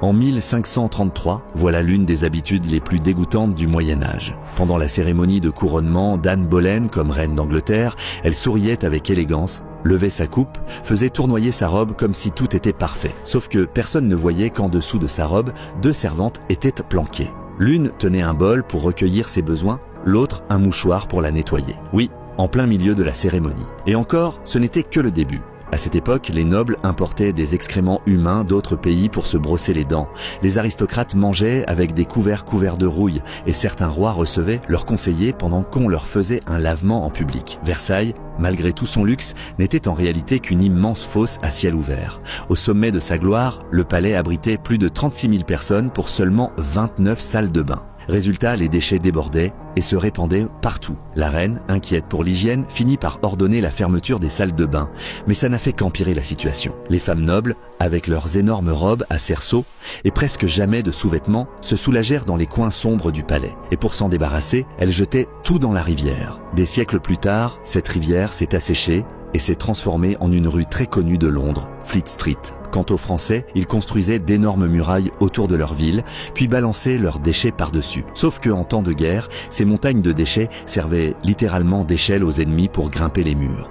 En 1533, voilà l'une des habitudes les plus dégoûtantes du Moyen-Âge. Pendant la cérémonie de couronnement d'Anne Boleyn comme reine d'Angleterre, elle souriait avec élégance, levait sa coupe, faisait tournoyer sa robe comme si tout était parfait. Sauf que personne ne voyait qu'en dessous de sa robe, deux servantes étaient planquées. L'une tenait un bol pour recueillir ses besoins, l'autre un mouchoir pour la nettoyer. Oui, en plein milieu de la cérémonie. Et encore, ce n'était que le début. À cette époque, les nobles importaient des excréments humains d'autres pays pour se brosser les dents. Les aristocrates mangeaient avec des couverts couverts de rouille et certains rois recevaient leurs conseillers pendant qu'on leur faisait un lavement en public. Versailles, malgré tout son luxe, n'était en réalité qu'une immense fosse à ciel ouvert. Au sommet de sa gloire, le palais abritait plus de 36 000 personnes pour seulement 29 salles de bain. Résultat, les déchets débordaient et se répandaient partout. La reine, inquiète pour l'hygiène, finit par ordonner la fermeture des salles de bain. Mais ça n'a fait qu'empirer la situation. Les femmes nobles, avec leurs énormes robes à cerceaux et presque jamais de sous-vêtements, se soulagèrent dans les coins sombres du palais. Et pour s'en débarrasser, elles jetaient tout dans la rivière. Des siècles plus tard, cette rivière s'est asséchée et s'est transformée en une rue très connue de Londres, Fleet Street. Quant aux Français, ils construisaient d'énormes murailles autour de leur ville, puis balançaient leurs déchets par-dessus. Sauf qu'en temps de guerre, ces montagnes de déchets servaient littéralement d'échelle aux ennemis pour grimper les murs.